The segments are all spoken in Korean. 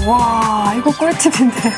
와, 이거 꿀팁인데요.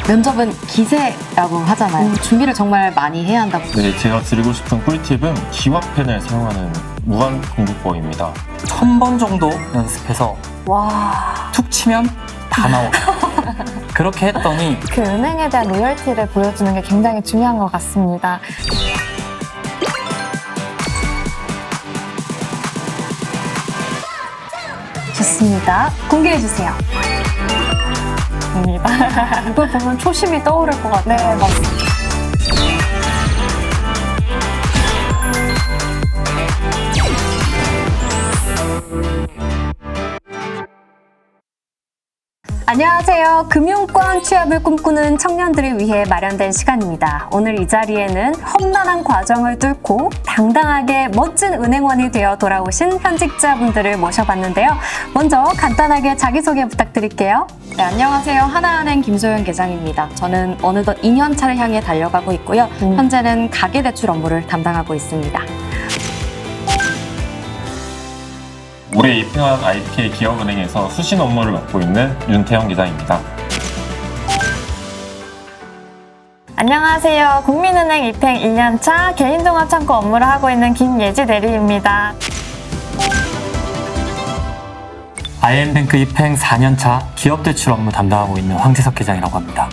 면접은 기세라고 하잖아요. 준비를 정말 많이 해야 한다고. 네, 제가 드리고 싶은 꿀팁은 기와펜을 사용하는 무한 공부법입니다. 1000번 정도 연습해서 와. 툭 치면 다 나오고 그렇게 했더니 그 은행에 대한 로열티를 보여주는 게 굉장히 중요한 것 같습니다. 좋습니다. 공개해주세요. 입니다. 이걸 보면 초심이 떠오를 것 같아요. 네, 맞습니다. 안녕하세요. 금융권 취업을 꿈꾸는 청년들을 위해 마련된 시간입니다. 오늘 이 자리에는 험난한 과정을 뚫고 당당하게 멋진 은행원이 되어 돌아오신 현직자분들을 모셔봤는데요. 먼저 간단하게 자기소개 부탁드릴게요. 네, 안녕하세요. 하나은행 김소연 계장입니다. 저는 어느덧 2년차를 향해 달려가고 있고요. 현재는 가계대출 업무를 담당하고 있습니다. 올해 입행한 IPA 기업은행에서 수신 업무를 맡고 있는 윤태영 기자입니다. 안녕하세요. 국민은행 입행 2년차 개인종합창구 업무를 하고 있는 김예지 대리입니다. IM뱅크 입행 4년차 기업대출 업무 담당하고 있는 황재석 계장이라고 합니다.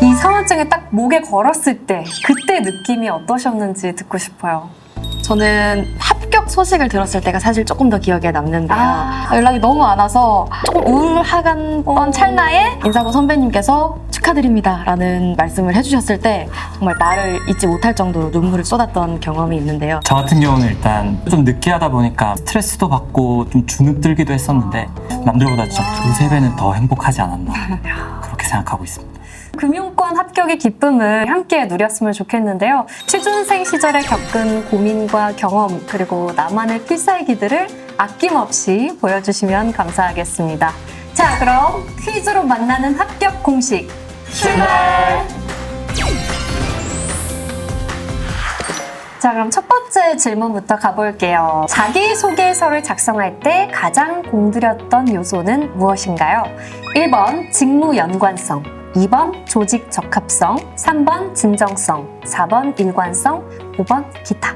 이 상한증을 딱 목에 걸었을 때 그때 느낌이 어떠셨는지 듣고 싶어요. 저는 합격 소식을 들었을 때가 사실 조금 더 기억에 남는데요. 아. 연락이 너무 안 와서 조금 우울하던 찰나에 인사부 선배님께서 축하드립니다 라는 말씀을 해주셨을 때 정말 말을 잊지 못할 정도로 눈물을 쏟았던 경험이 있는데요. 저 같은 경우는 일단 좀 늦게 하다 보니까 스트레스도 받고 좀 주눅들기도 했었는데 남들보다 진짜 두세 배는 더 행복하지 않았나 그렇게 생각하고 있습니다. 금융권 합격의 기쁨을 함께 누렸으면 좋겠는데요. 취준생 시절에 겪은 고민과 경험 그리고 나만의 필살기들을 아낌없이 보여주시면 감사하겠습니다. 자, 그럼 퀴즈로 만나는 합격 공식 출발! 자, 그럼 첫 번째 질문부터 가볼게요. 자기소개서를 작성할 때 가장 공들였던 요소는 무엇인가요? 1번 직무 연관성, 2번 조직 적합성, 3번 진정성, 4번 일관성, 5번 기타.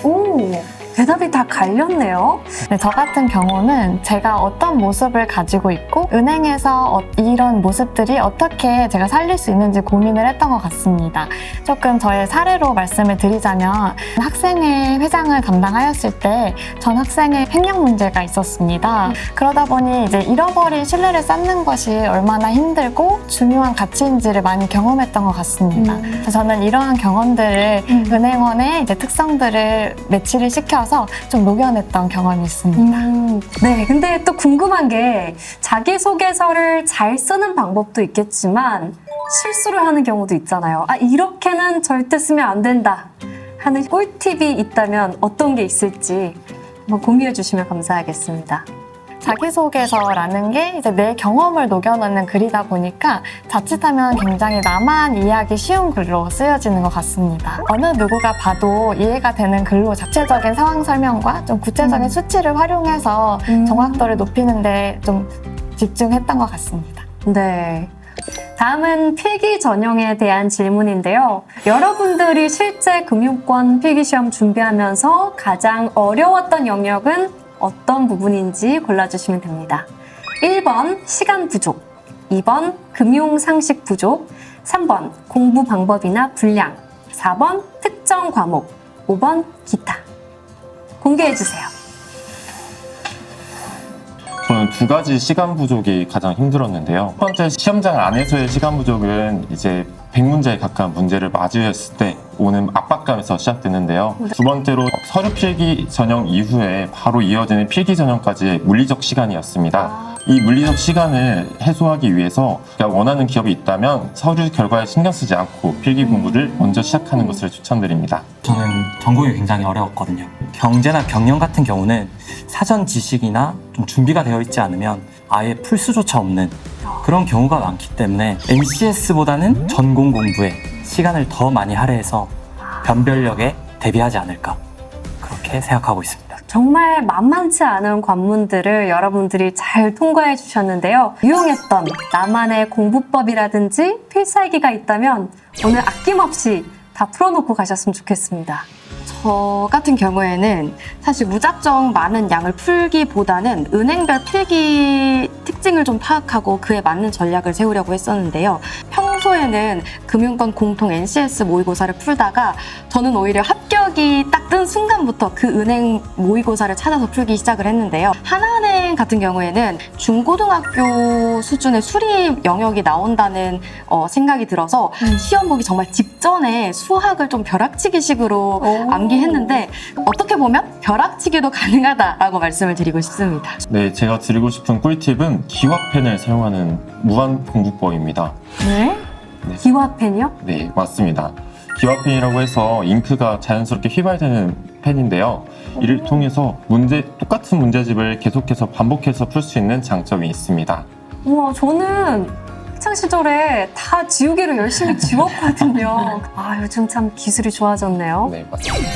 오, 대답이 다 갈렸네요. 네, 저 같은 경우는 제가 어떤 모습을 가지고 있고 은행에서 이런 모습들이 어떻게 제가 살릴 수 있는지 고민을 했던 것 같습니다. 조금 저의 사례로 말씀을 드리자면 학생회 회장을 담당하였을 때 전 학생의 횡령 문제가 있었습니다. 그러다 보니 이제 잃어버린 신뢰를 쌓는 것이 얼마나 힘들고 중요한 가치인지를 많이 경험했던 것 같습니다. 그래서 저는 이러한 경험들을 은행원의 이제 특성들을 매치를 시켜서 좀 녹여냈던 경험이 있습니다. 네, 근데 또 궁금한 게 자기소개서를 잘 쓰는 방법도 있겠지만 실수를 하는 경우도 있잖아요. 아, 이렇게는 절대 쓰면 안 된다 하는 꿀팁이 있다면 어떤 게 있을지 한번 공유해 주시면 감사하겠습니다. 자기소개서라는 게 이제 내 경험을 녹여넣는 글이다 보니까 자칫하면 굉장히 나만 이해하기 쉬운 글로 쓰여지는 것 같습니다. 어느 누구가 봐도 이해가 되는 글로 자체적인 상황 설명과 좀 구체적인 수치를 활용해서 정확도를 높이는 데 좀 집중했던 것 같습니다. 네. 다음은 필기 전형에 대한 질문인데요. 여러분들이 실제 금융권 필기시험 준비하면서 가장 어려웠던 영역은 어떤 부분인지 골라주시면 됩니다. 1번 시간 부족, 2번 금융 상식 부족, 3번 공부 방법이나 분량, 4번 특정 과목, 5번 기타. 공개해주세요. 저는 두 가지 시간 부족이 가장 힘들었는데요. 첫 번째 시험장 안에서의 시간 부족은 이제 100문제에 가까운 문제를 마주했을 때 오는 압박감에서 시작되는데요. 두 번째로 서류 필기 전형 이후에 바로 이어지는 필기 전형까지의 물리적 시간이었습니다. 이 물리적 시간을 해소하기 위해서 원하는 기업이 있다면 서류 결과에 신경 쓰지 않고 필기 공부를 먼저 시작하는 것을 추천드립니다. 저는 전공이 굉장히 어려웠거든요. 경제나 경영 같은 경우는 사전 지식이나 좀 준비가 되어 있지 않으면 아예 풀 수조차 없는 그런 경우가 많기 때문에 NCS보다는 전공 공부에 시간을 더 많이 할애해서 변별력에 대비하지 않을까 그렇게 생각하고 있습니다. 정말 만만치 않은 관문들을 여러분들이 잘 통과해 주셨는데요. 유용했던 나만의 공부법이라든지 필살기가 있다면 오늘 아낌없이 다 풀어놓고 가셨으면 좋겠습니다. 저 같은 경우에는 사실 무작정 많은 양을 풀기보다는 은행별 필기 특징을 좀 파악하고 그에 맞는 전략을 세우려고 했었는데요. 평소에는 금융권 공통 NCS 모의고사를 풀다가 저는 오히려 합격이 딱 뜬 순간부터 그 은행 모의고사를 찾아서 풀기 시작을 했는데요. 하나은행 같은 경우에는 중고등학교 수준의 수리 영역이 나온다는 생각이 들어서 시험 보기 정말 직전에 수학을 좀 벼락치기식으로 암기했는데 어떻게 보면 벼락치기도 가능하다라고 말씀을 드리고 싶습니다. 네, 제가 드리고 싶은 꿀팁은 기와펜을 사용하는 무한 공부법입니다. 네? 기와펜이요? 네, 맞습니다. 기와펜이라고 해서 잉크가 자연스럽게 휘발되는 펜인데요. 이를 통해서 똑같은 문제집을 계속해서 반복해서 풀 수 있는 장점이 있습니다. 우와, 저는 학창 시절에 다 지우개로 열심히 지웠거든요. 아, 요즘 참 기술이 좋아졌네요. 네, 맞습니다.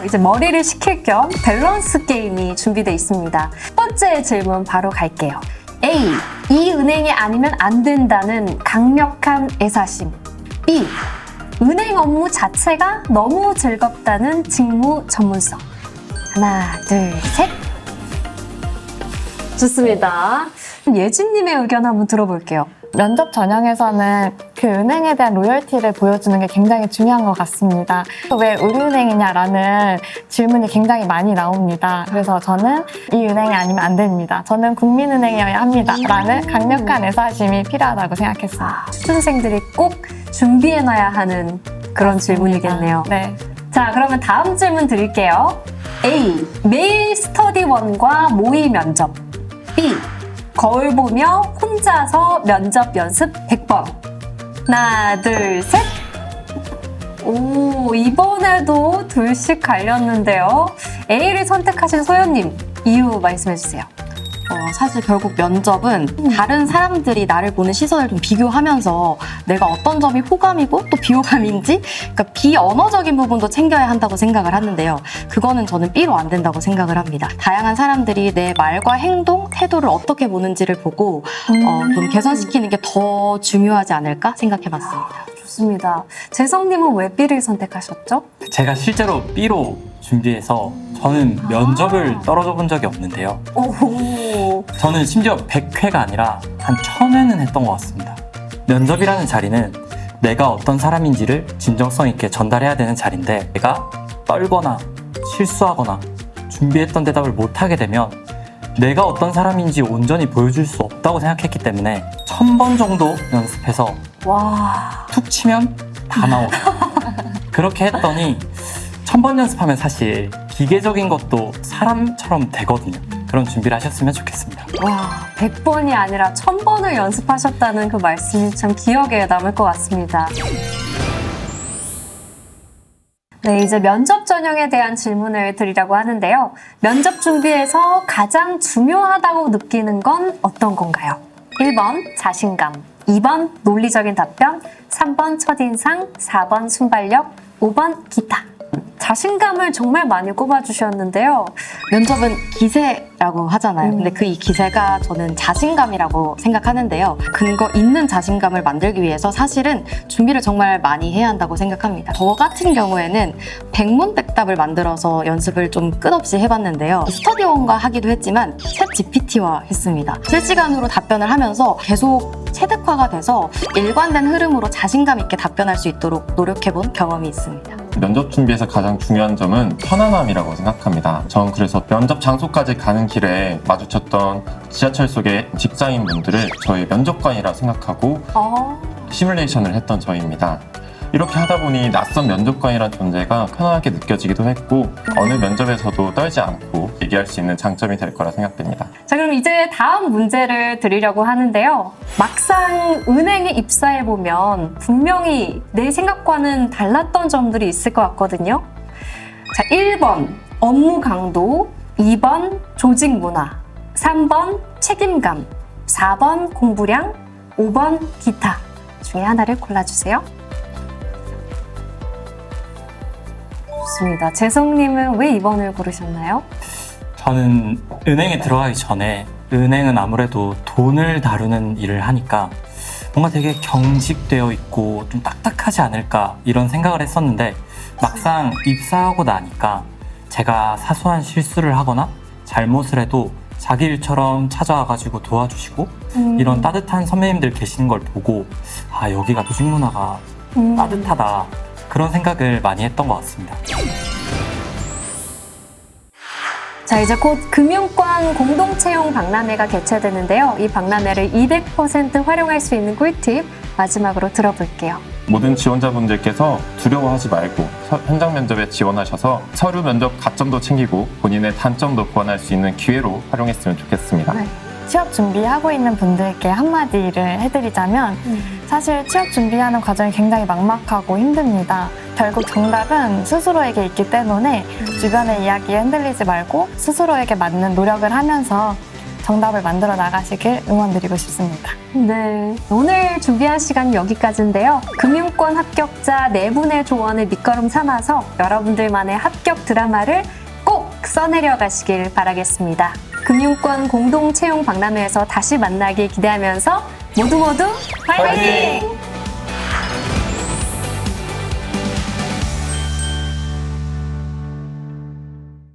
이제 머리를 식힐 겸 밸런스 게임이 준비되어 있습니다. 첫 번째 질문 바로 갈게요. A. 이 은행이 아니면 안 된다는 강력한 애사심. B. 은행 업무 자체가 너무 즐겁다는 직무 전문성. 하나, 둘, 셋. 좋습니다. 예진님의 의견 한번 들어볼게요. 면접 전형에서는 그 은행에 대한 로열티를 보여주는 게 굉장히 중요한 것 같습니다. 왜 우리 은행이냐라는 질문이 굉장히 많이 나옵니다. 그래서 저는 이 은행이 아니면 안 됩니다. 저는 국민은행이어야 합니다. 라는 강력한 애사심이 필요하다고 생각했습니다. 취준생들이 꼭 준비해놔야 하는 그런 질문이겠네요. 네. 자, 그러면 다음 질문 드릴게요. A. 매일 스터디원과 모의 면접. B. 거울 보며 혼자서 면접 연습 100번. 하나, 둘, 셋. 오, 이번에도 둘씩 갈렸는데요. A를 선택하신 소연님, 이유 말씀해주세요. 사실 결국 면접은 다른 사람들이 나를 보는 시선을 좀 비교하면서 내가 어떤 점이 호감이고 또 비호감인지, 그러니까 비언어적인 부분도 챙겨야 한다고 생각을 하는데요. 그거는 저는 B로 안 된다고 생각을 합니다. 다양한 사람들이 내 말과 행동, 태도를 어떻게 보는지를 보고 좀 개선시키는 게 더 중요하지 않을까 생각해봤습니다. 좋습니다. 재성님은 왜 B를 선택하셨죠? 제가 실제로 B로 준비해서 저는 면접을 떨어져 본 적이 없는데요. 오, 저는 심지어 100회가 아니라 한 1000회는 했던 것 같습니다. 면접이라는 자리는 내가 어떤 사람인지를 진정성 있게 전달해야 되는 자리인데 내가 떨거나 실수하거나 준비했던 대답을 못하게 되면 내가 어떤 사람인지 온전히 보여줄 수 없다고 생각했기 때문에 1000번 정도 연습해서 와. 툭 치면 다 나오고 그렇게 했더니 1000번 연습하면 사실 기계적인 것도 사람처럼 되거든요. 그런 준비를 하셨으면 좋겠습니다. 와, 100번이 아니라 1000번을 연습하셨다는 그 말씀이 참 기억에 남을 것 같습니다. 네, 이제 면접 전형에 대한 질문을 드리려고 하는데요. 면접 준비에서 가장 중요하다고 느끼는 건 어떤 건가요? 1번 자신감, 2번 논리적인 답변, 3번 첫인상, 4번 순발력, 5번 기타. 자신감을 정말 많이 꼽아주셨는데요. 면접은 기세라고 하잖아요. 근데 그 이 기세가 저는 자신감이라고 생각하는데요. 근거 있는 자신감을 만들기 위해서 사실은 준비를 정말 많이 해야 한다고 생각합니다. 저 같은 경우에는 백문백답을 만들어서 연습을 좀 끝없이 해봤는데요. 스터디원과 하기도 했지만 챗 GPT와 했습니다. 실시간으로 답변을 하면서 계속 체득화가 돼서 일관된 흐름으로 자신감 있게 답변할 수 있도록 노력해본 경험이 있습니다. 면접 준비에서 가장 중요한 점은 편안함이라고 생각합니다. 전 그래서 면접 장소까지 가는 길에 마주쳤던 지하철 속의 직장인분들을 저의 면접관이라 생각하고 시뮬레이션을 했던 저입니다. 이렇게 하다 보니 낯선 면접관이란 존재가 편안하게 느껴지기도 했고 어느 면접에서도 떨지 않고 얘기할 수 있는 장점이 될 거라 생각됩니다. 자, 그럼 이제 다음 문제를 드리려고 하는데요. 막상 은행에 입사해보면 분명히 내 생각과는 달랐던 점들이 있을 것 같거든요. 자, 1번 업무 강도, 2번 조직 문화, 3번 책임감, 4번 공부량, 5번 기타 중에 하나를 골라주세요. 좋습니다. 재성님은 왜 2번을 고르셨나요? 저는 은행에 들어가기 전에 은행은 아무래도 돈을 다루는 일을 하니까 뭔가 되게 경직되어 있고 좀 딱딱하지 않을까 이런 생각을 했었는데 막상 입사하고 나니까 제가 사소한 실수를 하거나 잘못을 해도 자기 일처럼 찾아와가지고 도와주시고 이런 따뜻한 선배님들 계시는 걸 보고 아 여기가 조직문화가 따뜻하다 그런 생각을 많이 했던 것 같습니다. 자, 이제 곧 금융권 공동채용 박람회가 개최되는데요. 이 박람회를 200% 활용할 수 있는 꿀팁 마지막으로 들어볼게요. 모든 지원자분들께서 두려워하지 말고 현장 면접에 지원하셔서 서류 면접 가점도 챙기고 본인의 단점도 보완할 수 있는 기회로 활용했으면 좋겠습니다. 네. 취업 준비하고 있는 분들께 한마디를 해드리자면 사실 취업 준비하는 과정이 굉장히 막막하고 힘듭니다. 결국 정답은 스스로에게 있기 때문에 주변의 이야기에 흔들리지 말고 스스로에게 맞는 노력을 하면서 정답을 만들어 나가시길 응원드리고 싶습니다. 네, 오늘 준비한 시간 여기까지인데요. 금융권 합격자 4분의 조언을 밑거름 삼아서 여러분들만의 합격 드라마를 꼭 써내려 가시길 바라겠습니다. 금융권 공동채용 박람회에서 다시 만나길 기대하면서 모두 파이팅!